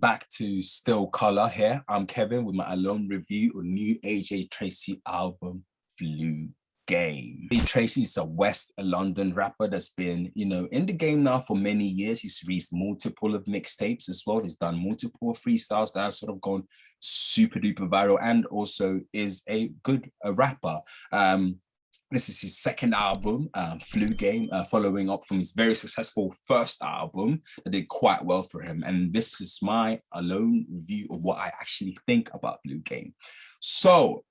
back to Still Color here. I'm Kevin with my alone review of new AJ Tracey album, Flu Game. AJ Tracey is a West London rapper that's been, in the game now for many years. He's released multiple of mixtapes as well. He's done multiple freestyles that have sort of gone super duper viral, and also is a good rapper. This is his second album, Flu Game, following up from his very successful first album that did quite well for him. And this is my alone review of what I actually think about Flu Game. So,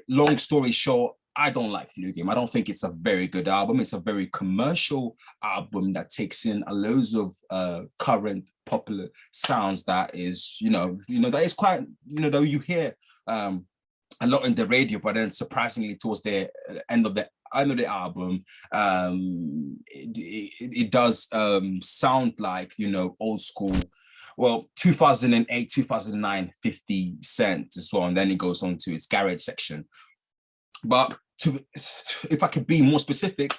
long story short, I don't like Flu Game. I don't think it's a very good album. It's a very commercial album that takes in a loads of current popular sounds that is, that is quite, though you hear a lot in the radio, but then surprisingly towards the end of the album, it does sound like, old school, well, 2008, 2009, 50 Cent as well. And then it goes on to its garage section. But if I could be more specific,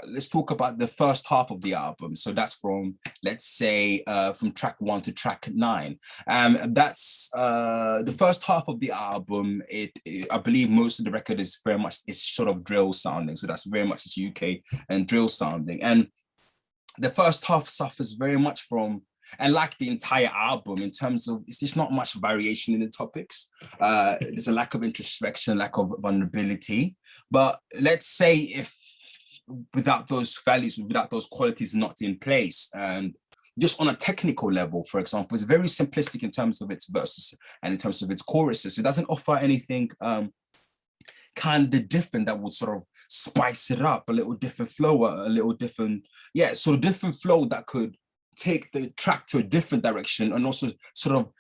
let's talk about the first half of the album. So that's from, let's say, from track 1 to track 9. That's the first half of the album. I believe most of the record is very much, it's sort of drill sounding. So that's very much UK and drill sounding. And the first half suffers very much from, and like the entire album, in terms of, it's just not much variation in the topics. There's a lack of introspection, lack of vulnerability. But let's say if without those values, without those qualities not in place, and just on a technical level, for example, it's very simplistic in terms of its verses and in terms of its choruses. It doesn't offer anything kind of different that would sort of spice it up, a little different flow, a little different, sort of different flow that could take the track to a different direction, and also sort of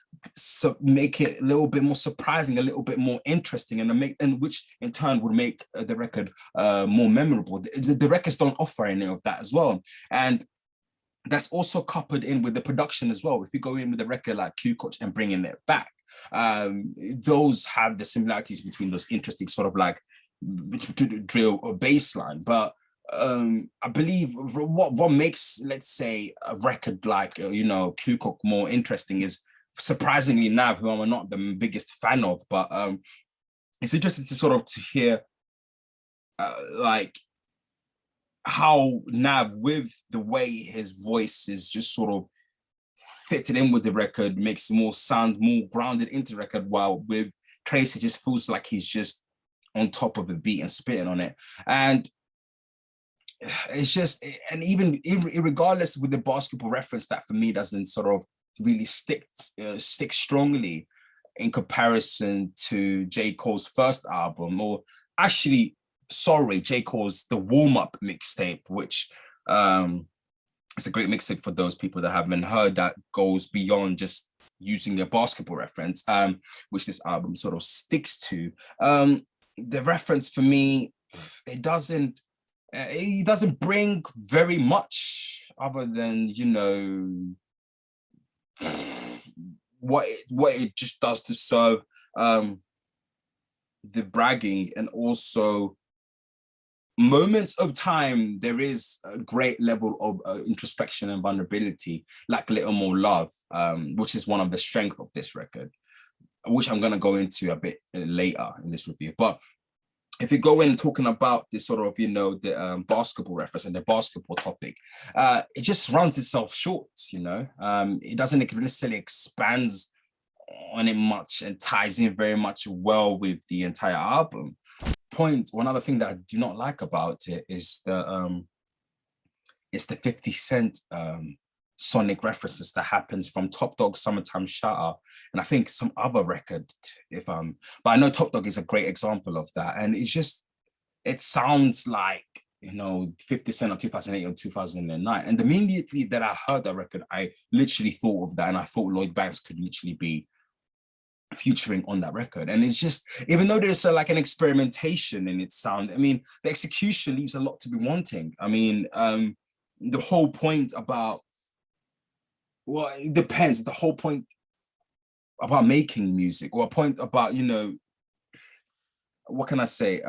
make it a little bit more surprising, a little bit more interesting, and which in turn would make the record more memorable. The records don't offer any of that as well, and that's also coupled in with the production as well. If you go in with a record like Q-Coach and bringing it back, those have the similarities between those interesting sort of like drill or bass line, but I believe what makes, let's say, a record like Q-Coach more interesting is, surprisingly, Nav, who I'm not the biggest fan of, but it's interesting to sort of to hear like how Nav, with the way his voice is just sort of fitted in with the record, makes more sound more grounded into the record, while with Tracey just feels like he's just on top of the beat and spitting on it. And it's just, and even regardless with the basketball reference, that for me doesn't sort of really stick strongly in comparison to J. Cole's first album, or actually, sorry, J. Cole's The Warm Up mixtape, which it's a great mixtape for those people that haven't heard, that goes beyond just using a basketball reference, which this album sort of sticks to. The reference for me, it doesn't bring very much other than, what it just does to serve the bragging, and also moments of time there is a great level of introspection and vulnerability, like A Little More Love, which is one of the strengths of this record, which I'm going to go into a bit later in this review. But if you go in talking about this sort of, the basketball reference and the basketball topic, it just runs itself short, it doesn't necessarily expand on it much and ties in very much well with the entire album. One other thing that I do not like about it is the 50 Cent sonic references that happens from Top Dog's Summertime Shout-Out, and I think some other record, but I know Top Dog is a great example of that, and it sounds like 50 Cent of 2008 or 2009, and immediately that I heard that record, I literally thought of that, and I thought Lloyd Banks could literally be featuring on that record. And it's just, even though there's like an experimentation in its sound, I mean, the execution leaves a lot to be wanting. I mean, the whole point about, well, it depends. The whole point about making music, or a point about, what can I say?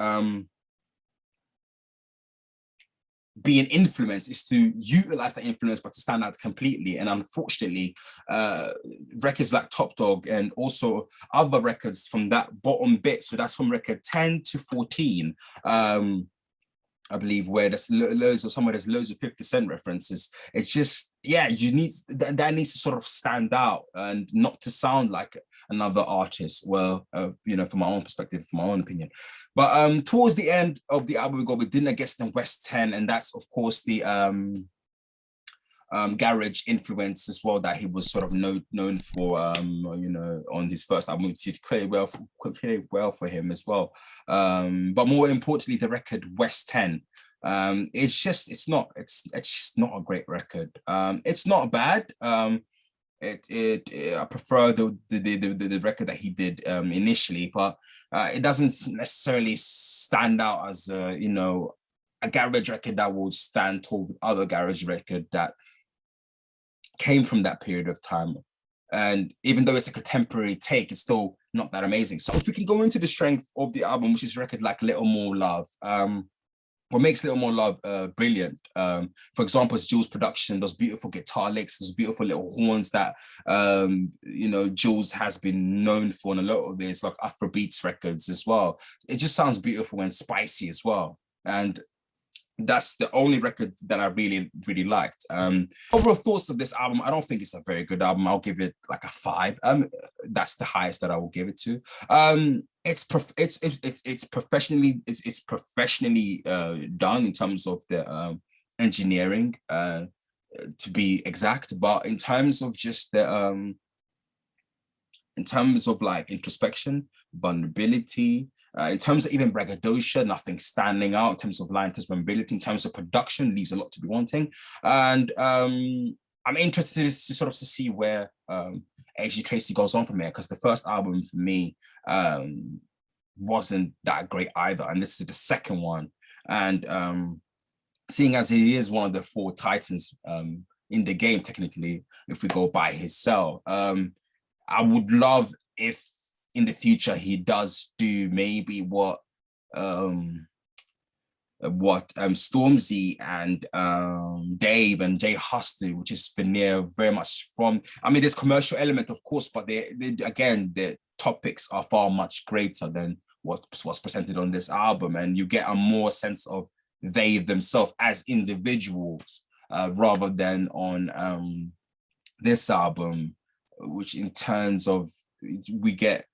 be an influence, is to utilize that influence, but to stand out completely. And unfortunately, records like Top Dog and also other records from that bottom bit, so that's from record 10 to 14, I believe, where there's loads of 50 Cent references. It's just, yeah, you need that needs to sort of stand out and not to sound like another artist. Well, you know, from my own perspective, from my own opinion. But towards the end of the album, we got with Dinner Guest and West 10, and that's of course the garage influence as well that he was sort of known for, you know, on his first album. It did quite well for him as well. But more importantly, the record West 10. It's just not a great record. It's not bad. I prefer the record that he did initially, but it doesn't necessarily stand out as you know, a garage record that will stand tall with other garage record that came from that period of time. And even though it's like a temporary take, it's still not that amazing. So if we can go into the strength of the album, which is a record like Little More Love, what makes Little More Love brilliant, for example, is Jules' production, those beautiful guitar licks, those beautiful little horns that you know, Jules has been known for in a lot of his like Afrobeats records as well. It just sounds beautiful and spicy as well. And that's the only record that I really liked. Overall thoughts of this album, I don't think it's a very good album. I'll give it like a 5. That's the highest that I will give it to. It's professionally done in terms of the engineering, to be exact. But in terms of just the in terms of like introspection, vulnerability, in terms of even braggadocio, nothing standing out. In terms of line vulnerability, in terms of production, leaves a lot to be wanting. And I'm interested to sort of to see where AJ Tracey goes on from here, because the first album for me wasn't that great either, and this is the second one. And seeing as he is one of the 4 titans in the game, technically, if we go by his cell, I would love if in the future he does do maybe what Stormzy and Dave and Jay Huss do, which is veneer very much from, I mean, there's commercial element, of course, but they again, the topics are far much greater than what's presented on this album, and you get a more sense of they themselves as individuals, rather than on this album, which in terms of we get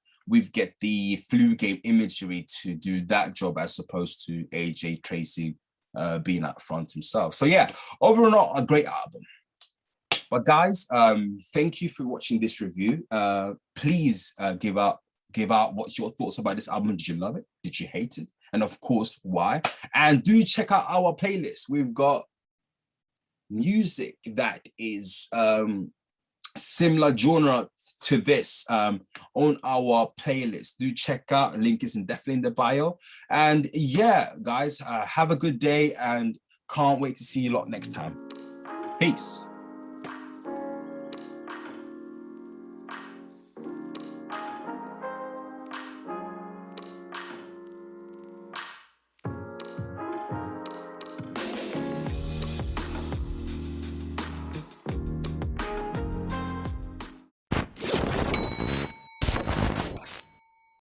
the Flu Game imagery to do that job, as opposed to AJ Tracey being out front himself. So yeah, overall, a great album. But guys, thank you for watching this review. Please give out what's your thoughts about this album. Did you love it? Did you hate it? And of course, why? And do check out our playlist. We've got music that is similar genre to this on our playlist. Do check out, link is definitely in the bio. And yeah, guys, have a good day and can't wait to see you lot next time. Peace.